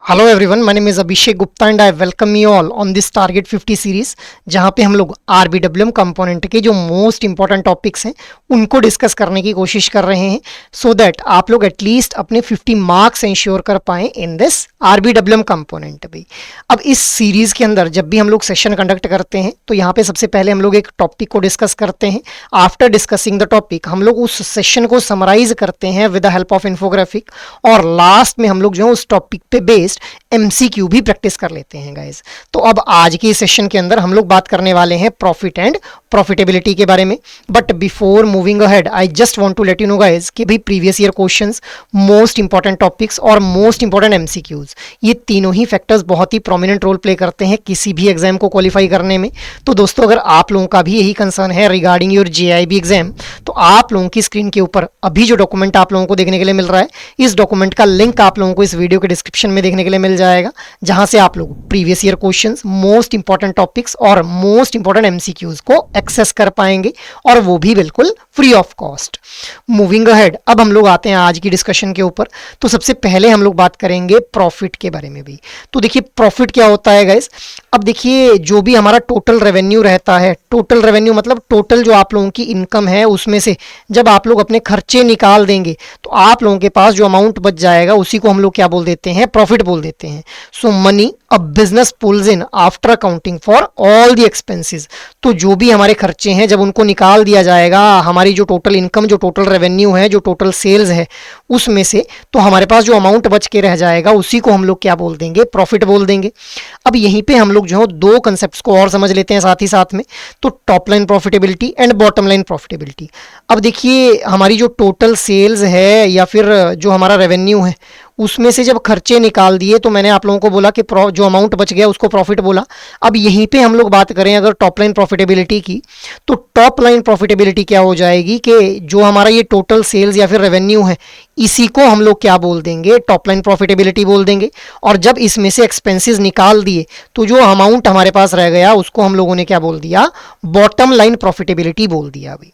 Hello everyone, my name is Abhishek Gupta and I welcome you all on this target 50 series, जहां पे हम लोग आरबीडब्ल्यूएम component के जो मोस्ट इंपॉर्टेंट टॉपिक्स हैं उनको डिस्कस करने की कोशिश कर रहे हैं सो दैट आप लोग एटलीस्ट अपने 50 मार्क्स इंश्योर कर पाएं इन दिस आरबीडब्ल्यूएम कंपोनेंट भी। अब इस सीरीज के अंदर जब भी हम लोग सेशन कंडक्ट करते हैं तो यहाँ पे सबसे पहले हम लोग एक टॉपिक को डिस्कस करते हैं। आफ्टर डिस्कसिंग द टॉपिक हम लोग उस सेशन को समराइज करते हैं with the help of infographic, और लास्ट में हम लोग जो है उस टॉपिक पे बेस्ड एमसीक्यू भी प्रैक्टिस कर लेते हैं गाइस। तो अब आज के सेशन के अंदर हम लोग बात करने वाले हैं प्रॉफिट एंड प्रॉफिटेबिलिटी के बारे में। But before moving ahead I just want to let you know guys कि भाई previous year questions, most important topics और मोस्ट इंपॉर्टेंट एमसीक्यूज, ये तीनों ही फैक्टर्स बहुत ही प्रोमिनेंट रोल प्ले करते हैं किसी भी एग्जाम को क्वालिफाई करने में। तो दोस्तों, अगर आप लोगों का भी यही कंसर्न है रिगार्डिंग योर जेआईबी एग्जाम, तो आप लोगों की स्क्रीन के ऊपर अभी जो डॉक्यूमेंट आप लोगों को देखने के लिए मिल रहा है, इस डॉक्यूमेंट का लिंक आप लोगों को इस वीडियो के डिस्क्रिप्शन में देखने के लिए मिल जाएगा, जहां से आप लोग previous year questions, most important topics और मोस्ट इंपॉर्टेंट एमसीक्यूज को एक्सेस कर पाएंगे, और वो भी बिल्कुल free of cost. Moving ahead, अब हम लोग आते हैं आज की डिस्कशन के ऊपर। तो सबसे पहले हम लोग बात करेंगे प्रॉफिट के बारे में भी। तो देखिए प्रॉफिट क्या होता है गाइस। अब देखिए जो भी हमारा टोटल रेवेन्यू रहता है, टोटल रेवेन्यू मतलब टोटल जो आप लोगों की इनकम है उसमें से जब आप लोग अपने खर्चे निकाल देंगे तो आप लोगों के पास जो अमाउंट बच जाएगा उसी को हम लोग क्या बोल देते हैं, प्रॉफिट बोल देते हैं। So money a business pulls in after accounting for all the expenses. तो जो भी हमारे खर्चे हैं जब उनको निकाल दिया जाएगा, हमारी जो टोटल इनकम, जो टोटल रेवेन्यू है, जो टोटल सेल्स है उसमें से, तो हमारे पास जो अमाउंट बच के रह जाएगा उसी को हम लोग क्या बोल देंगे, प्रॉफिट बोल देंगे। अब यहीं पे हम लोग जो है दो कंसेप्ट्स को और समझ लेते हैं साथ ही साथ में। तो top line profitability and bottom line profitability. अब देखिए हमारी जो टोटल सेल्स है या फिर जो हमारा रेवेन्यू है उसमें से जब खर्चे निकाल दिए तो मैंने आप लोगों को बोला कि जो अमाउंट बच गया उसको प्रॉफिट बोला। अब यहीं पे हम लोग बात करें अगर टॉप लाइन प्रॉफिटेबिलिटी की, तो टॉप लाइन प्रॉफिटेबिलिटी क्या हो जाएगी कि जो हमारा ये टोटल सेल्स या फिर रेवेन्यू है इसी को हम लोग क्या बोल देंगे, टॉप लाइन प्रॉफिटेबिलिटी बोल देंगे। और जब इसमें से एक्सपेंसेस निकाल दिए तो जो अमाउंट हमारे पास रह गया उसको हम लोगों ने क्या बोल दिया, बॉटम लाइन प्रॉफिटेबिलिटी बोल दिया अभी।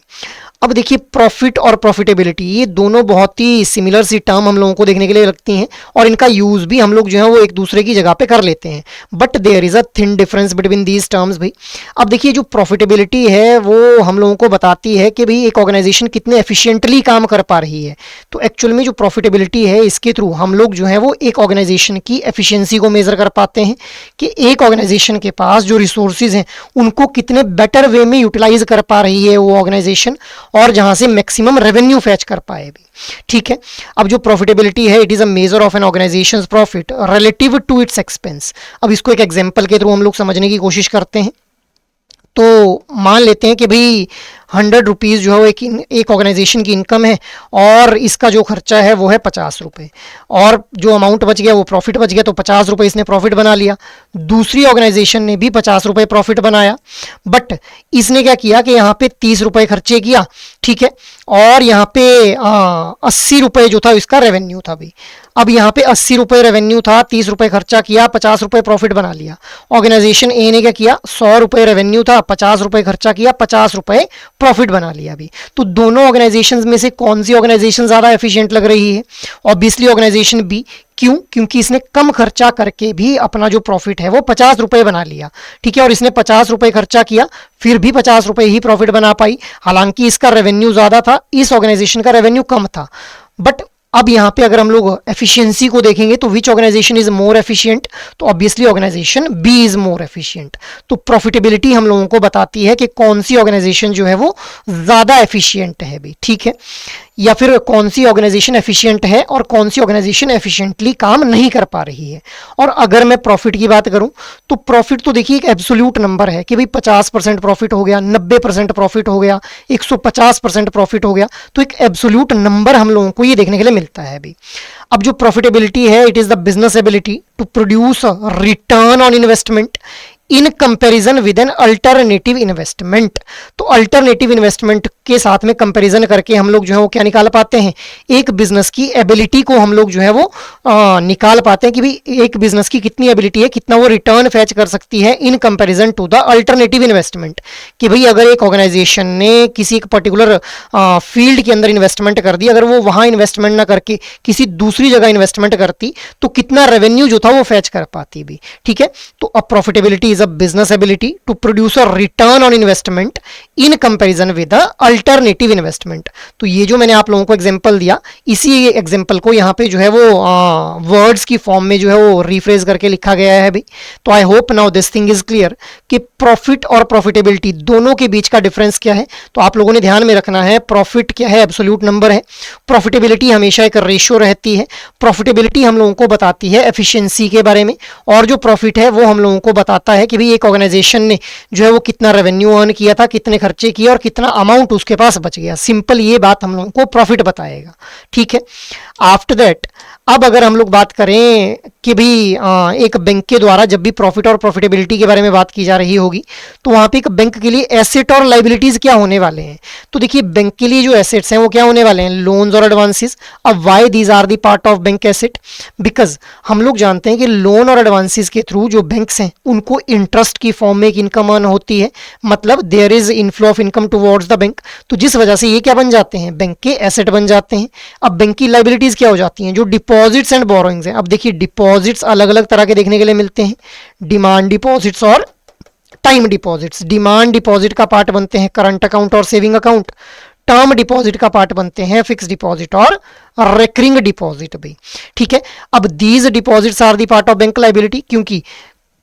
अब देखिए प्रॉफिट और प्रॉफिटेबिलिटी ये दोनों बहुत ही सिमिलर सी टर्म हम लोगों को देखने के लिए लगती हैं, और इनका यूज भी हम लोग जो है वो एक दूसरे की जगह पे कर लेते हैं। But there is a thin difference between these terms भाई। अब देखिए जो प्रॉफिटेबिलिटी है वो हम लोगों को बताती है कि भाई एक ऑर्गेनाइजेशन कितने एफिशिएंटली काम कर पा रही है। तो एक्चुअल में जो प्रॉफिटेबिलिटी है इसके थ्रू हम लोग जो है वो एक ऑर्गेनाइजेशन की एफिशिएंसी को मेजर कर पाते हैं कि एक ऑर्गेनाइजेशन के पास जो रिसोर्सेज हैं उनको कितने बेटर वे में यूटिलाइज कर पा रही है वो ऑर्गेनाइजेशन, और जहां से मैक्सिमम रेवेन्यू फैच कर पाए भी। ठीक है। अब जो प्रॉफिटेबिलिटी है it is a measure of an organisation's profit relative to its expense. अब इसको एक एग्जांपल के थ्रू हम लोग समझने की कोशिश करते हैं। तो मान लेते हैं कि भाई 100 रुपीज़ जो है वो एक ऑर्गेनाइजेशन की इनकम है, और इसका जो खर्चा है वो है 50 रुपये, और जो अमाउंट बच गया वो प्रॉफिट बच गया, तो 50 रुपये इसने प्रॉफिट बना लिया। दूसरी ऑर्गेनाइजेशन ने भी 50 रुपये प्रॉफिट बनाया, बट इसने क्या किया कि यहाँ पे 30 रुपये खर्चे किया, ठीक है, और यहाँ पे 80 रुपये जो था इसका रेवेन्यू था भाई। अब यहाँ पे 80 रुपये रेवेन्यू था, 30 रुपये खर्चा किया, 50 रुपये प्रॉफिट बना लिया। ऑर्गेनाइजेशन ए ने क्या किया, 100 रुपये रेवेन्यू था, 50 रुपये खर्चा किया, 50 रुपये प्रॉफिट बना लिया अभी। तो दोनों ऑर्गेनाइजेशंस में से कौन सी ऑर्गेनाइजेशन ज्यादा एफिशिएंट लग रही है? Obviously organisation B. क्यों? क्योंकि इसने कम खर्चा करके भी अपना जो प्रॉफिट है वो 50 रुपये बना लिया, ठीक है, और इसने 50 रुपये खर्चा किया फिर भी 50 रुपये ही प्रॉफिट बना पाई। हालांकि इसका रेवेन्यू ज्यादा था, इस ऑर्गेनाइजेशन का रेवेन्यू कम था। बट अब यहाँ पे अगर हम लोग एफिशिएंसी को देखेंगे तो which organisation is more efficient, तो obviously organisation B is more efficient. तो प्रॉफिटेबिलिटी हम लोगों को बताती है कि कौन सी ऑर्गेनाइजेशन जो है वो ज्यादा एफिशिएंट है भी, ठीक है, या फिर कौन सी ऑर्गेनाइजेशन एफिशिएंट है और कौन सी ऑर्गेनाइजेशन एफिशिएंटली काम नहीं कर पा रही है। और अगर मैं प्रॉफिट की बात करूं तो प्रॉफिट तो देखिए एक एब्सोल्यूट नंबर है कि भाई 50% प्रॉफिट हो गया, 90% प्रॉफिट हो गया, 150% प्रॉफिट हो गया, तो एक एब्सोल्यूट नंबर हम लोगों को ये देखने के लिए मिलता है अभी। अब जो प्रॉफिटेबिलिटी है it is the business ability to produce return on investment in comparison with an alternative investment. तो अल्टरनेटिव इन्वेस्टमेंट के साथ में कंपैरिजन करके हम लोग जो है वो क्या निकाल पाते हैं, एक बिजनेस की एबिलिटी को हम लोग जो है वो निकाल पाते हैं कि भाई एक बिजनेस की कितनी एबिलिटी है, कितना वो रिटर्न फैच कर सकती है in comparison to the alternative investment. कि भाई अगर एक ऑर्गेनाइजेशन ने किसी एक पर्टिकुलर फील्ड के अंदर इन्वेस्टमेंट कर दी, अगर वो वहां इन्वेस्टमेंट ना करके किसी दूसरी जगह इन्वेस्टमेंट करती तो कितना रेवेन्यू जो था वो फैच कर पाती भी। ठीक है, तो अब profitability is a business ability to produce a return on investment in comparison with alternative investment. तो ये जो मैंने आप लोगों को एग्जांपल दिया, इसी एग्जांपल को यहाँ पे जो है वो वर्ड्स की फॉर्म में जो है वो रिफ्रेज करके लिखा गया है भाई। तो I hope now this thing is clear कि प्रॉफिट और प्रॉफिटेबिलिटी दोनों के बीच का डिफरेंस क्या है। तो आप लोगों ने ध्यान में रखना है, प्रॉफिट क्या है, एब्सोल्यूट नंबर है, प्रॉफिटेबिलिटी हमेशा एक रेशियो रहती है। प्रॉफिटेबिलिटी हम लोगों को बताती है एफिशिएंसी के बारे में, और जो प्रॉफिट है वो हम लोगों को बताता है कि भाई एक ऑर्गेनाइजेशन ने जो है वो कितना रेवेन्यू अर्न किया था, कितने खर्चे किए और कितना अमाउंट उसके पास बच गया। सिंपल ये बात हम लोगों को प्रॉफिट बताएगा। ठीक है, आफ्टर दैट अब अगर हम लोग बात करें कि भाई एक बैंक के द्वारा जब भी प्रॉफिट और प्रॉफिटेबिलिटी के बारे में बात की जा रही होगी तो वहां पे एक बैंक के लिए एसेट और लाइबिलिटीज क्या होने वाले हैं। तो देखिए बैंक के लिए जो एसेट्स हैं वो क्या होने वाले हैं, लोन्स और एडवांसेस। अब why these are the part of bank asset, because हम लोग जानते हैं कि लोन और एडवांसेस के थ्रू जो बैंक्स हैं उनको इंटरेस्ट की फॉर्म में एक इनकम अर्न होती है, मतलब there is inflow of income towards the bank. तो जिस वजह से ये क्या बन जाते हैं, बैंक के एसेट बन जाते हैं। अब बैंक की लाइबिलिटीज क्या हो जाती हैं, जो डिपॉजिट्स एंड बोरोइंग्स हैं। अब देखिए डिपॉजिट्स अलग अलग तरह के देखने के लिए मिलते हैं, डिमांड डिपॉजिट्स और टाइम डिपॉजिट्स। डिमांड डिपॉजिट का पार्ट बनते हैं करंट अकाउंट और सेविंग अकाउंट, टर्म डिपॉजिट का पार्ट बनते हैं फिक्स डिपॉजिट और रेकरिंग डिपॉजिट भी। ठीक है, अब these deposits are the part of bank liability, क्योंकि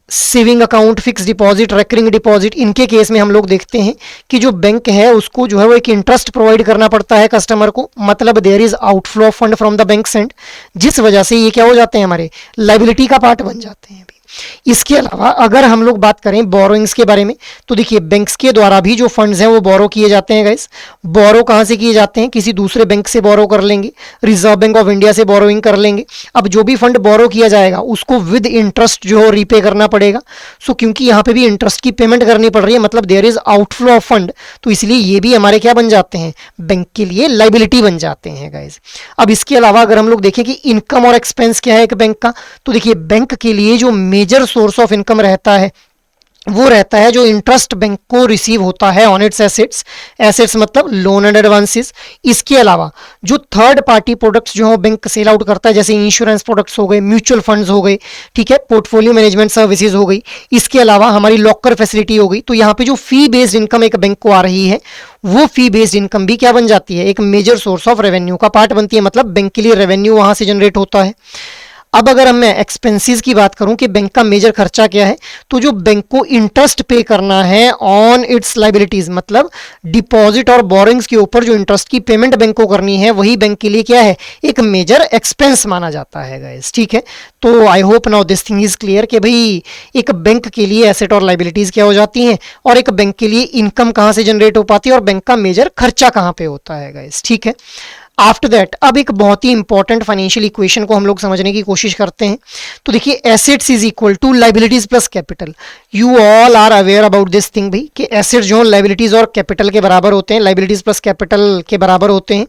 saving account, fix deposit, recurring deposit, इनके केस में हम लोग देखते हैं कि जो बैंक है उसको जो है वो एक इंटरेस्ट प्रोवाइड करना पड़ता है कस्टमर को, मतलब there is outflow of fund from the bank and, जिस वजह से ये क्या हो जाते हैं, हमारे लाइबिलिटी का पार्ट बन जाते हैं। इसके अलावा अगर हम लोग बात करें बोरोइंग्स के बारे में, तो देखिए बैंक्स के द्वारा भी जो फंड्स हैं वो बोरो किए जाते हैं गाइस। बोरो कहाँ से किए जाते हैं, किसी दूसरे बैंक से बोरो कर लेंगे, रिजर्व बैंक ऑफ इंडिया से बोरोइंग कर लेंगे। अब जो भी फंड बोरो किया जाएगा उसको विद इंटरेस्ट जो है रीपे करना पड़ेगा। सो क्योंकि यहाँ पे भी इंटरेस्ट की पेमेंट करनी पड़ रही है, मतलब there is outflow of fund, तो इसलिए ये भी हमारे क्या बन जाते हैं, बैंक के लिए लाइबिलिटी बन जाते हैं गाइस। अब इसके अलावा अगर हम लोग देखें कि इनकम और एक्सपेंस क्या है एक बैंक का, तो देखिए बैंक के लिए जो मेजर सोर्स ऑफ इनकम रहता है वो रहता है जो इंटरेस्ट बैंक को रिसीव होता है ऑन इट्स एसेट्स। एसेट्स मतलब लोन एंड एडवांसेस। इसके अलावा जो थर्ड पार्टी प्रोडक्ट्स जो है बैंक सेल आउट करता है, जैसे इंश्योरेंस प्रोडक्ट्स हो गए, म्यूचुअल फंड्स हो गए, ठीक है, पोर्टफोलियो मैनेजमेंट सर्विसेज हो गई, इसके अलावा हमारी लॉकर फैसिलिटी हो गई। तो यहाँ पे जो फी बेस्ड इनकम एक बैंक को आ रही है वो फी बेस्ड इनकम भी क्या बन जाती है, एक मेजर सोर्स ऑफ रेवेन्यू का पार्ट बनती है, मतलब बैंक के लिए रेवेन्यू वहां से जनरेट होता है। अब अगर मैं एक्सपेंसेस की बात करूं कि बैंक का मेजर खर्चा क्या है, तो जो बैंक को इंटरेस्ट पे करना है ऑन इट्स लाइबिलिटीज, मतलब डिपॉजिट और बोरिंग्स के ऊपर जो इंटरेस्ट की पेमेंट बैंक को करनी है वही बैंक के लिए क्या है, एक मेजर एक्सपेंस माना जाता है गाइस। ठीक है, तो I hope now this thing is clear कि भाई एक बैंक के लिए एसेट और लाइबिलिटीज क्या हो जाती हैं, और एक बैंक के लिए इनकम कहाँ से जनरेट हो पाती है और बैंक का मेजर खर्चा कहाँ पे होता है गाइस। ठीक है, आफ्टर दैट अब एक बहुत ही इंपॉर्टेंट फाइनेंशियल इक्वेशन को हम लोग समझने की कोशिश करते हैं। तो देखिए assets is equal to liabilities plus capital. You all are aware about this thing भाई कि एसेट्स जो लाइबिलिटीज और कैपिटल के बराबर होते हैं, लाइबिलिटीज प्लस कैपिटल के बराबर होते हैं।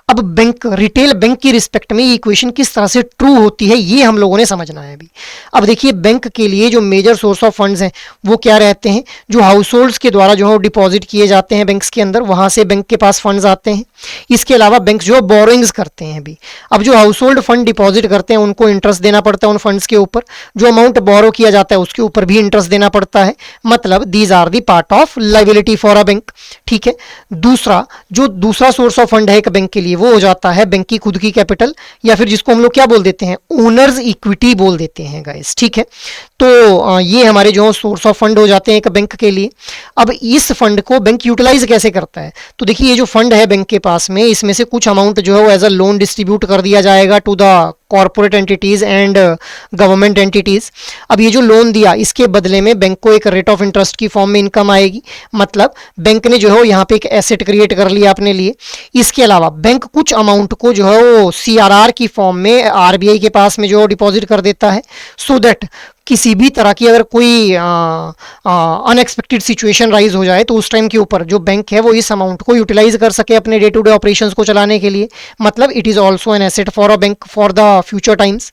अब बैंक, रिटेल बैंक की रिस्पेक्ट में ये इक्वेशन किस तरह से ट्रू होती है ये हम लोगों ने समझना है अभी। अब देखिए बैंक के लिए जो मेजर सोर्स ऑफ फंड्स हैं वो क्या रहते हैं, जो हाउस होल्ड्स के द्वारा जो डिपॉजिट किए जाते हैं बैंक्स के अंदर, वहां से बैंक के पास फंड्स आते हैं। इसके अलावा बैंक जो बोरोइंग्स करते हैं भी, अब जो हाउस होल्ड फंड डिपॉजिट करते हैं उनको इंटरेस्ट देना पड़ता है उन फंड्स के ऊपर, जो अमाउंट बोरो किया जाता है उसके ऊपर भी इंटरेस्ट देना पड़ता है, मतलब these are the part of liability for a bank. ठीक है, दूसरा जो दूसरा सोर्स ऑफ फंड है एक बैंक के लिए वो हो जाता है बैंक की खुद की कैपिटल, या फिर जिसको हम लोग क्या बोल देते हैं, ओनर्स इक्विटी बोल देते हैं गाइस। ठीक है, तो ये हमारे जो सोर्स ऑफ फंड हो जाते हैं एक बैंक के लिए। अब इस फंड को बैंक यूटिलाइज कैसे करता है, तो देखिए ये जो फंड है बैंक के पास में, इसमें से कुछ अमाउंट जो है वो एज अ लोन डिस्ट्रीब्यूट कर दिया जाएगा to the corporate entities and government entities. अब ये जो लोन दिया इसके बदले में बैंक को एक रेट ऑफ इंटरेस्ट की फॉर्म में इनकम आएगी, मतलब बैंक ने जो है यहाँ पे एक एसेट क्रिएट कर लिया अपने लिए। इसके अलावा बैंक कुछ अमाउंट को जो है वो CRR की फॉर्म में RBI के पास में जो डिपॉजिट कर देता है, सो दैट किसी भी तरह की अगर कोई अनएक्सपेक्टेड सिचुएशन राइज हो जाए तो उस टाइम के ऊपर जो बैंक है वो इस अमाउंट को यूटिलाइज कर सके अपने डे टू डे ऑपरेशंस को चलाने के लिए, मतलब it is also an asset for a bank for the future times.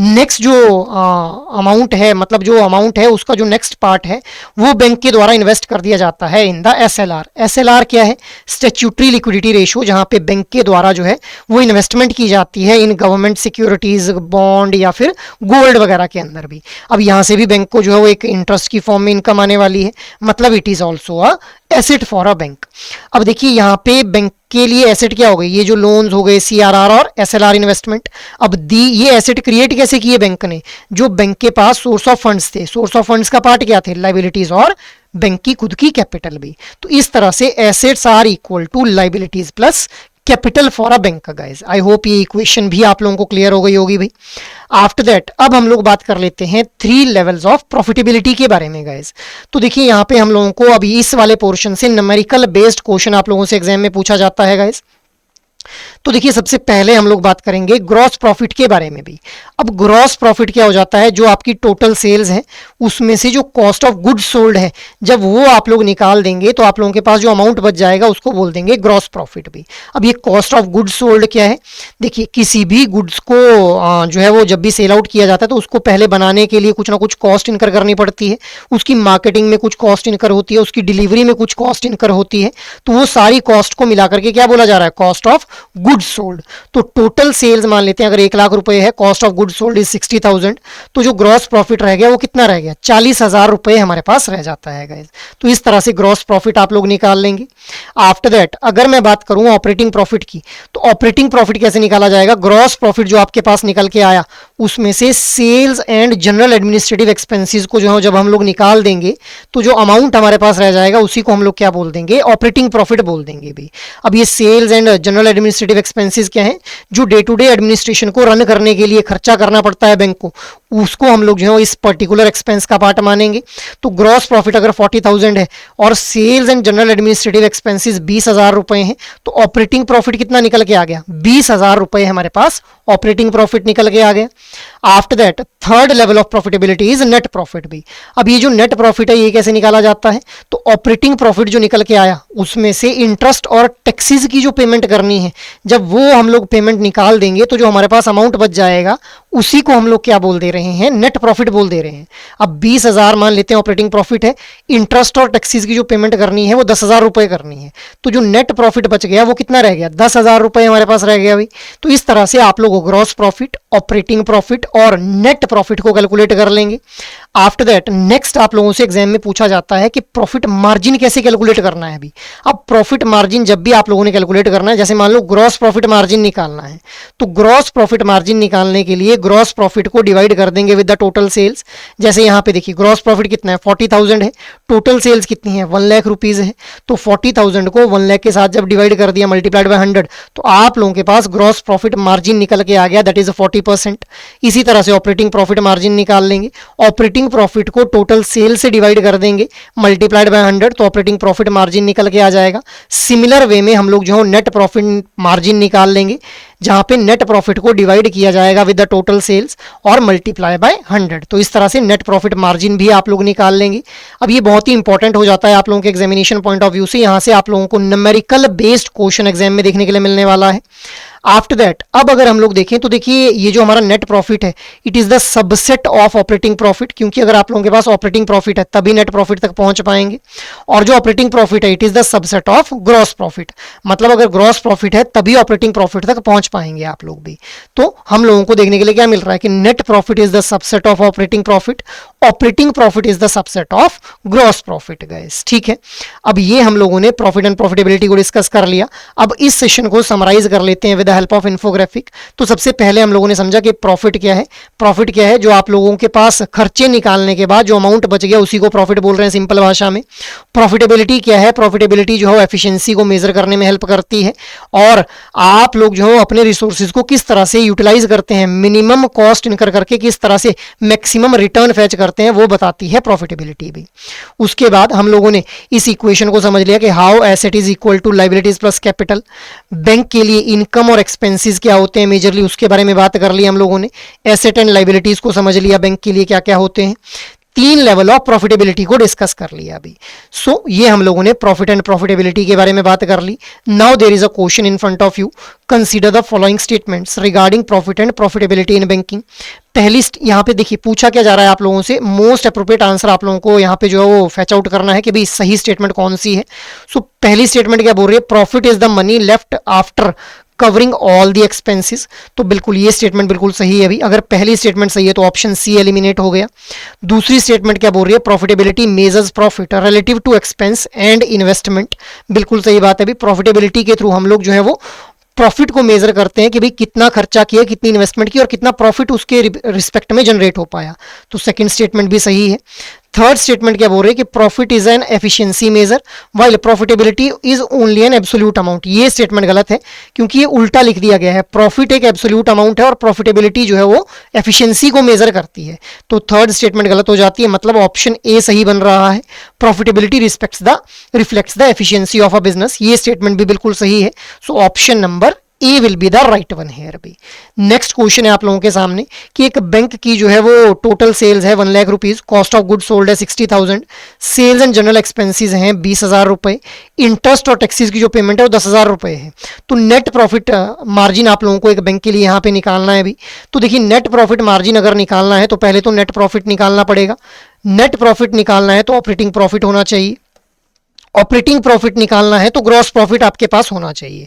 Next जो अमाउंट है, मतलब जो अमाउंट है उसका जो नेक्स्ट पार्ट है वो बैंक के द्वारा इन्वेस्ट कर दिया जाता है इन द SLR। SLR क्या है? स्टैट्यूटरी लिक्विडिटी रेशियो, जहाँ पे बैंक के द्वारा जो है वो इन्वेस्टमेंट की जाती है इन गवर्नमेंट सिक्योरिटीज, बॉन्ड या फिर गोल्ड वगैरह के अंदर भी। अब यहाँ से भी बैंक को जो है वो एक इंटरेस्ट की फॉर्म में इनकम आने वाली है, मतलब it is also a asset for a bank. अब देखिए यहाँ पे बैंक के लिए एसेट क्या हो गई, ये जो लोन्स हो गए CRR और SLR इन्वेस्टमेंट। अब ये एसेट क्रिएट कैसे किए बैंक ने? जो बैंक के पास सोर्स ऑफ फंड्स थे, सोर्स ऑफ फंड्स का पार्ट क्या थे? लाइबिलिटीज और बैंक की खुद की कैपिटल भी। तो इस तरह से assets are equal to liabilities plus capital for a bank. Guys I hope ये इक्वेशन भी आप लोगों को क्लियर हो गई होगी भाई। आफ्टर दैट अब हम लोग बात कर लेते हैं 3 लेवल्स ऑफ प्रॉफिटेबिलिटी के बारे में गाइस। तो देखिए यहाँ पे हम लोगों को अभी इस वाले पोर्शन से न्यूमेरिकल बेस्ड क्वेश्चन आप लोगों से एग्जाम में पूछा जाता है गाइस। तो देखिए सबसे पहले हम लोग बात करेंगे ग्रॉस प्रॉफिट के बारे में भी। अब ग्रॉस प्रॉफिट क्या हो जाता है? जो आपकी टोटल सेल्स है उसमें से जो कॉस्ट ऑफ गुड्स सोल्ड है, जब वो आप लोग निकाल देंगे तो आप लोगों के पास जो अमाउंट बच जाएगा उसको बोल देंगे ग्रॉस प्रॉफिट भी। अब ये कॉस्ट ऑफ गुड्स सोल्ड क्या है? देखिए किसी भी गुड्स को जो है वो जब भी सेल आउट किया जाता है तो उसको पहले बनाने के लिए कुछ ना कुछ कॉस्ट इनकर करनी पड़ती है, उसकी मार्केटिंग में कुछ कॉस्ट इनकर होती है, उसकी डिलीवरी में कुछ कॉस्ट इनकर होती है। तो वो सारी कॉस्ट को मिला करके क्या बोला जा रहा है? Cost of goods sold. तो टोटल सेल्स मान लेते हैं अगर 1 लाख रुपए है, cost of goods sold is 60,000, तो जो ग्रॉस प्रॉफिट रह गया वो कितना रह गया? 40,000 रुपए हमारे पास रह जाता है गाइस। तो इस तरह से ग्रॉस प्रॉफिट आप लोग निकाल लेंगे। आफ्टर दैट अगर मैं बात करूं ऑपरेटिंग प्रॉफिट की, तो ऑपरेटिंग प्रॉफिट कैसे निकाला जाएगा? ग्रॉस प्रॉफिट जो आपके पास निकल के आया उसमें से sales and general administrative expenses को जो है जब हम लोग निकाल देंगे तो जो अमाउंट हमारे पास रह जाएगा उसी को हम लोग क्या बोल देंगे? ऑपरेटिंग प्रॉफिट बोल देंगे भी। अब ये sales and general administrative expenses क्या है? जो डे टू डे एडमिनिस्ट्रेशन को रन करने के लिए खर्चा करना पड़ता है बैंक को, उसको हम लोग जो है इस पर्टिकुलर एक्सपेंस का पार्ट मानेंगे। तो ग्रॉस प्रॉफिट अगर 40,000 है और sales and general administrative expenses 20,000 रुपए हैं, तो ऑपरेटिंग प्रॉफिट कितना निकल के आ गया? 20,000 रुपए हमारे पास ऑपरेटिंग प्रॉफिट निकल के आ गया। After that third level of profitability is net profit भी। अब ये जो नेट प्रॉफिट है ये कैसे निकाला जाता है? तो ऑपरेटिंग प्रॉफिट जो निकल के आया उसमें से इंटरेस्ट और टैक्सेस की जो पेमेंट करनी है, जब वो हम लोग पेमेंट निकाल देंगे तो जो हमारे पास अमाउंट बच जाएगा उसी को हम लोग क्या बोल दे रहे हैं? नेट प्रॉफिट बोल दे रहे हैं। अब 20,000 मान लेते हैं ऑपरेटिंग प्रॉफिट है, इंटरेस्ट और टैक्सेस की जो पेमेंट करनी है वो 10,000 रुपए करनी है, तो जो नेट प्रॉफिट बच गया वो कितना रह गया? 10,000 रुपए हमारे पास रह गया भाई। तो इस तरह से आप लोग ग्रॉस प्रॉफिट, ऑपरेटिंग प्रॉफिट और नेट प्रॉफिट को कैलकुलेट कर लेंगे। आफ्टर दैट नेक्स्ट आप लोगों से एग्जाम में पूछा जाता है कि प्रॉफिट मार्जिन कैसे कैलकुलेट करना है अभी। अब प्रॉफिट मार्जिन जब भी आप लोगों ने कैलकुलेट करना है, जैसे मान लो ग्रॉस प्रॉफिट मार्जिन निकालना है, तो ग्रॉस प्रॉफिट मार्जिन निकालने के लिए ग्रॉस प्रॉफिट को डिवाइड कर देंगे विद द टोटल सेल्स। जैसे यहाँ पे देखिए ग्रॉस प्रॉफिट कितना है? 40,000 है, टोटल सेल्स कितनी है? 1 लाख रुपीज है। तो 40,000 को 1 लाख के साथ जब डिवाइड कर दिया मल्टीप्लाइड बाय 100, तो आप लोगों के पास ग्रॉस प्रॉफिट मार्जिन निकल के आ गया, दैट इज 40%। इसी तरह से ऑपरेटिंग प्रॉफिट मार्जिन निकाल लेंगे, ऑपरेटिंग प्रॉफिट को टोटल सेल से डिवाइड कर देंगे मल्टीप्लाइड बाय 100, तो ऑपरेटिंग प्रॉफिट मार्जिन निकल के आ जाएगा। सिमिलर वे में हम लोग जो है नेट प्रॉफिट मार्जिन निकाल लेंगे, जहां पे नेट प्रॉफिट को डिवाइड किया जाएगा विद द टोटल सेल्स और मल्टीप्लाई बाय 100। तो इस तरह से नेट प्रॉफिट मार्जिन भी आप लोग निकाल लेंगे। अब ये बहुत ही इंपॉर्टेंट हो जाता है आप लोगों के एग्जामिनेशन पॉइंट ऑफ व्यू से, यहां से आप लोगों को न्यूमेरिकल बेस्ड क्वेश्चन एग्जाम में देखने के लिए मिलने वाला है। आफ्टर दैट अब अगर हम लोग देखें तो देखिए ये जो हमारा नेट प्रॉफिट है it is the subset of operating profit, क्योंकि अगर आप लोगों के पास ऑपरेटिंग प्रॉफिट है तभी नेट प्रॉफिट तक पहुंच पाएंगे, और जो ऑपरेटिंग प्रॉफिट है it is the subset of gross profit, मतलब अगर ग्रॉस प्रॉफिट है तभी ऑपरेटिंग प्रॉफिट तक पहुंच पाएंगे आप लोग भी। तो हम लोगों को देखने के लिए क्या मिल रहा है कि net profit is the subset of operating profit, operating profit is the subset of gross profit guys. ठीक है, अब ये हम लोगों ने प्रॉफिट एंड प्रॉफिटेबिलिटी को डिस्कस कर लिया। अब इस सेशन को समराइज कर लेते हैं with the help of infographic. तो सबसे पहले हम लोगों ने समझा कि प्रॉफिट क्या है। प्रॉफिट क्या है? जो आप लोगों के पास खर्चे निकालने के बाद जो अमाउंट बच गया उसी को प्रॉफिट बोल रहे हैं सिंपल भाषा में। प्रॉफिटेबिलिटी क्या है? प्रॉफिटेबिलिटी जो है एफिशिएंसी को मेजर करने में हेल्प करती है, और आप लोग जो है अपने रिसोर्सेज को किस तरह से यूटिलाइज करते हैं, मिनिमम कॉस्ट इनकर करके किस तरह से मैक्सिमम रिटर्न फैच करते हैं, वो बताती है प्रॉफिटेबिलिटी भी। उसके बाद हम लोगों ने इस इक्वेशन को समझ लिया कि how asset is equal to liabilities plus capital. Bank के लिए इनकम और और एक्सपेंसेस क्या होते हैं मेजरली, उसके बारे में बात कर ली हम लोगों ने। एसेट एंड लाइबिलिटीज को समझ लिया, बैंक के लिए क्या क्या होते हैं। 3 लेवल ऑफ प्रॉफिटेबिलिटी को डिस्कस कर लिया अभी। सो ये हम लोगों ने प्रॉफिट एंड प्रॉफिटेबिलिटी के बारे में बात कर ली। Now there is a question in front of you, consider the following statements regarding profit and profitability in banking. पहली यहाँ पे देखिए पूछा क्या जा रहा है आप लोगों से, मोस्ट अप्रोप्रिएट आंसर आप लोगों को यहाँ पे जो है वो फैच आउट करना है कि भाई सही स्टेटमेंट कौन सी है। सो पहली स्टेटमेंट क्या बोल रही है, profit is the money left after covering all the expenses. तो बिल्कुल ये स्टेटमेंट बिल्कुल सही है अभी। अगर पहली स्टेटमेंट सही है तो ऑप्शन सी एलिमिनेट हो गया। दूसरी स्टेटमेंट क्या बोल रही है, profitability measures profit relative to expense and investment. बिल्कुल सही बात है अभी। प्रॉफिटेबिलिटी के थ्रू हम लोग जो है वो प्रॉफिट को मेजर करते हैं कि भाई कितना खर्चा किया, कितनी इन्वेस्टमेंट की और कितना प्रॉफिट उसके रिस्पेक्ट में जनरेट हो पाया। तो सेकंड स्टेटमेंट भी सही है। थर्ड स्टेटमेंट क्या बोल रही है कि profit is an efficiency measure while profitability is only an absolute amount. ये स्टेटमेंट गलत है क्योंकि ये उल्टा लिख दिया गया है। प्रॉफिट एक एब्सोल्यूट अमाउंट है और प्रॉफिटेबिलिटी जो है वो एफिशिएंसी को मेजर करती है। तो थर्ड स्टेटमेंट गलत हो जाती है, मतलब ऑप्शन ए सही बन रहा है। Profitability reflects the efficiency of a business, ये स्टेटमेंट भी बिल्कुल सही है। So option number A will be the right one here भी। नेक्स्ट क्वेश्चन है आप लोगों के सामने कि एक बैंक की जो है वो टोटल सेल्स है 1 lakh rupees, cost of good sold है 60,000, सेल्स एंड जनरल एक्सपेंसेस हैं 20,000 रुपए, इंटरेस्ट और टैक्सेस की जो पेमेंट है वो 10,000 रुपए है। तो नेट प्रॉफिट मार्जिन आप लोगों को एक बैंक के लिए यहाँ पे निकालना है अभी। तो देखिए नेट प्रॉफिट मार्जिन अगर निकालना है तो पहले तो नेट प्रॉफिट निकालना पड़ेगा। नेट प्रॉफिट निकालना है तो ऑपरेटिंग प्रॉफिट होना चाहिए। ऑपरेटिंग प्रॉफिट निकालना है तो ग्रॉस प्रॉफिट आपके पास होना चाहिए।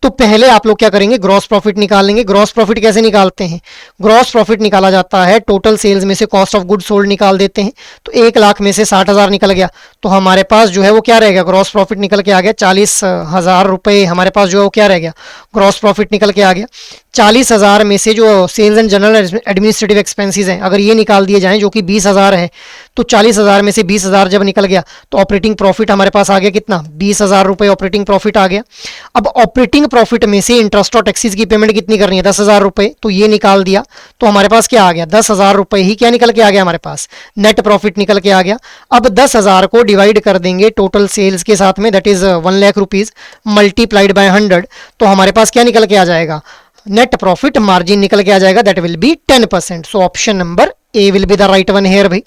तो पहले आप लोग क्या करेंगे, ग्रॉस प्रॉफिट निकालेंगे। ग्रॉस प्रॉफिट कैसे निकालते हैं, ग्रॉस प्रॉफिट निकाला जाता है टोटल सेल्स में से कॉस्ट ऑफ गुड सोल्ड निकाल देते हैं। तो 1 लाख में से 60,000 निकल गया तो हमारे पास जो है वो क्या रहेगा, ग्रॉस प्रॉफिट निकल के आ गया 40,000 रुपए। हमारे पास जो है वो क्या रह गया, ग्रॉस प्रॉफिट निकल के आ गया। 40,000 में से जो sales and general administrative expenses हैं अगर ये निकाल दिए जाएं जो कि 20,000 है, तो 40,000 में से 20,000 जब निकल गया तो ऑपरेटिंग प्रॉफिट हमारे पास आ गया कितना, 20,000 रुपए ऑपरेटिंग प्रॉफिट आ गया। अब ऑपरेटिंग प्रॉफिट में से इंटरेस्ट और टैक्सेस की पेमेंट कितनी करनी है, 10,000 रुपए, तो ये निकाल दिया तो हमारे पास क्या आ गया, 10,000 रुपए ही क्या निकल के आ गया, हमारे पास नेट प्रॉफिट निकल के आ गया। अब 10,000 को डिवाइड कर देंगे टोटल सेल्स के साथ में, that is 1 lakh rupees multiplied by 100, तो हमारे पास क्या निकल के आ जाएगा, नेट प्रॉफिट मार्जिन निकल के आ जाएगा, that will be 10%। So option number A will be the right one here भाई।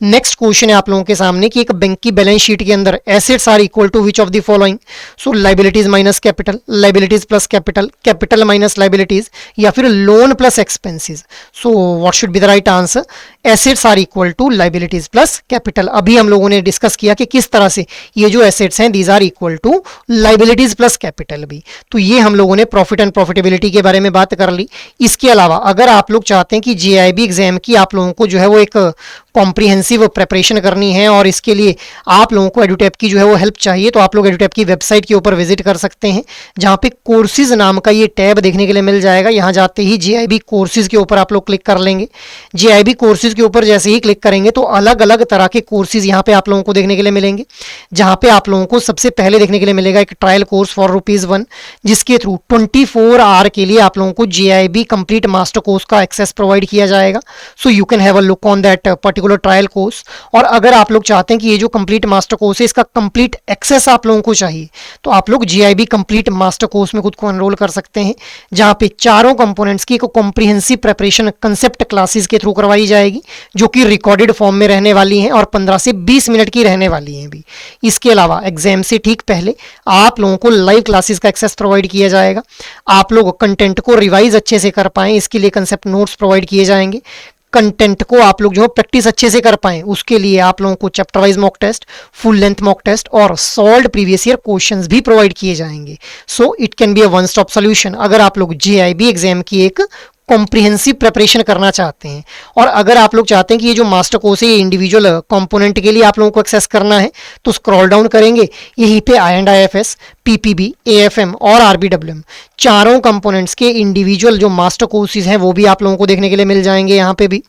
नेक्स्ट क्वेश्चन है आप लोगों के सामने कि एक बैंक की बैलेंस शीट के अंदर assets are equal to which of the following. So liabilities minus capital, liabilities plus capital, capital minus liabilities, या फिर loan plus expenses. So what should be the right answer, assets are equal to liabilities plus capital. अभी हम लोगों ने discuss किया कि किस तरह से ये जो एसेट्स हैं these are equal to liabilities plus capital भी। तो ये हम लोगों ने प्रॉफिट एंड प्रॉफिटेबिलिटी के बारे में बात कर ली। इसके अलावा अगर आप लोग चाहते हैं कि जेआईबी एग्जाम की आप लोगों को जो है वो एक कॉम्प्रिहेंसिव प्रेपरेशन करनी है और इसके लिए आप लोगों को एडुटैप की जो है वो हेल्प चाहिए, तो आप लोग एडुटैप की वेबसाइट के ऊपर विजिट कर सकते हैं, जहां पे कोर्सेज नाम का ये टैब देखने के लिए मिल जाएगा। यहां जाते ही जेआईबी कोर्सेज के ऊपर आप लोग क्लिक कर लेंगे। जेआईबी कोर्सेज के ऊपर जैसे ही क्लिक करेंगे तो अलग अलग तरह के कोर्सेज यहाँ पे आप लोगों को देखने के लिए मिलेंगे, जहां पे आप लोगों को सबसे पहले देखने के लिए मिलेगा एक ट्रायल कोर्स फॉर ₹1, जिसके थ्रू 24 आवर के लिए आप लोगों को जेआईबी कंप्लीट मास्टर कोर्स का एक्सेस प्रोवाइड किया जाएगा। So you can have a look on that particular trial course. और अगर आप लोग चाहते हैं कि ये जो कंप्लीट मास्टर कोर्स है इसका कंप्लीट एक्सेस आप लोगों को चाहिए, तो आप लोग जीआईबी कंप्लीट मास्टर कोर्स में खुद को एनरोल कर सकते हैं, जहां पे चारों कंपोनेंट्स की एक कॉम्प्रिहेंसिव प्रिपरेशन कंसेप्ट क्लासेस के थ्रू करवाई जाएगी, जो कि रिकॉर्डेड फॉर्म में रहने वाली हैं और 15 से 20 मिनट की रहने वाली हैं भी। इसके अलावा एग्जाम से ठीक पहले आप लोगों को लाइव क्लासेस का एक्सेस प्रोवाइड किया जाएगा। आप लोग कंटेंट को रिवाइज अच्छे से कर पाएं, इसके लिए कंसेप्ट नोट्स प्रोवाइड किए जाएंगे। कंटेंट को आप लोग जो प्रैक्टिस अच्छे से कर पाएं, उसके लिए आप लोगों को chapter wise mock test, full length mock test और सॉल्व्ड प्रीवियस ईयर क्वेश्चंस भी प्रोवाइड किए जाएंगे। So it can be a one stop solution अगर आप लोग जेआईबी एग्जाम की एक कॉम्प्रिहेंसिव प्रिपरेशन करना चाहते हैं। और अगर आप लोग चाहते हैं कि ये जो मास्टर कोर्स है ये इंडिविजुअल कंपोनेंट के लिए आप लोगों को एक्सेस करना है, तो स्क्रॉल डाउन करेंगे, यहीं पे INDIFS, PPB, AFM और RBWM चारों कंपोनेंट्स के इंडिविजुअल जो मास्टर कोर्सेज हैं वो भी आप लोगों को देखने के लिए मिल जाएंगे यहाँ पे भी।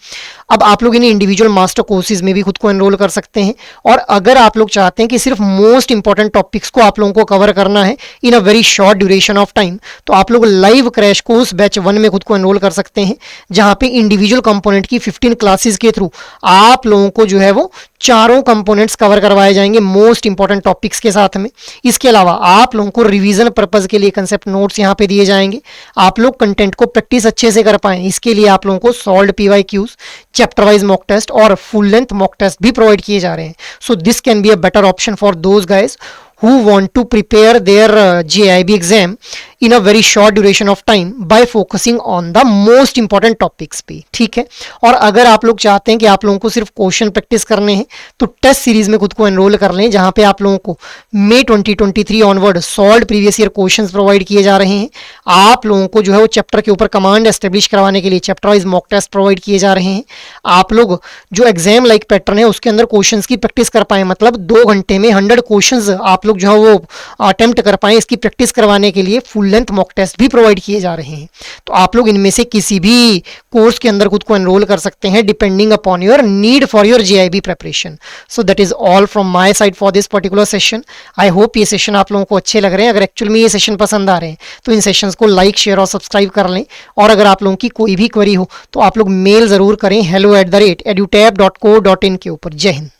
अब आप लोग इन इंडिविजुअल मास्टर कोर्सेज में भी खुद को एनरोल कर सकते हैं। और अगर आप लोग चाहते हैं कि सिर्फ मोस्ट इंपॉर्टेंट टॉपिक्स को आप लोगों को कवर करना है in a very short duration of time, तो आप लोग लाइव क्रैश कोर्स बैच 1 में खुद को एनरोल कर सकते हैं, जहां पे इंडिविजुअल कंपोनेंट की 15 क्लासेस के थ्रू आप लोगों को जो है वो चारों कंपोनेंट्स कवर करवाए जाएंगे मोस्ट इंपॉर्टेंट टॉपिक्स के साथ में। इसके अलावा आप लोगों को रिवीजन पर्पज के लिए कंसेप्ट नोट्स यहाँ पे दिए जाएंगे। आप लोग कंटेंट को प्रैक्टिस अच्छे से कर पाएं, इसके लिए आप लोगों को solve PYQs, chapter wise mock test और फुल लेंथ मॉक टेस्ट भी प्रोवाइड किए जा रहे हैं। So this can be a better option for those guys who want to prepare their JIB exam in a very short duration of time by focusing on the most important topics पे, ठीक है। और अगर आप लोग चाहते हैं कि आप लोगों को सिर्फ क्वेश्चन प्रैक्टिस करने हैं तो टेस्ट सीरीज में खुद को एनरोल कर लें, जहां पे आप लोगों को मई 2023 onward solve previous year questions provide किए जा रहे हैं। आप लोगों को जो है वो चैप्टर के ऊपर कमांड एस्टेब्लिश करवाने के लिए chapter wise mock test provide किए जा रहे हैं। आप लोग जो एग्जाम लाइक पैटर्न है उसके अंदर क्वेश्चंस की प्रैक्टिस कर पाए, मतलब 2 घंटे में 100 क्वेश्चंस आप लोग जो है वो अटेम्प्ट कर पाए, इसकी प्रैक्टिस करवाने के लिए फुल लेंथ मॉक टेस्ट भी प्रोवाइड किए जा रहे हैं। तो आप लोग इनमें से किसी भी कोर्स के अंदर खुद को एनरोल कर सकते हैं depending upon your need for your JIB preparation. So that is all from my side for this particular session. I hope ये सेशन आप लोगों को अच्छे लग रहे हैं। अगर एक्चुअल में ये सेशन पसंद आ रहे हैं तो इन सेशंस को लाइक, शेयर और सब्सक्राइब कर लें। और अगर आप लोगों की कोई भी क्वेरी हो तो आप लोग मेल जरूर करें hello@edutab.co.in के ऊपर। जय हिंद।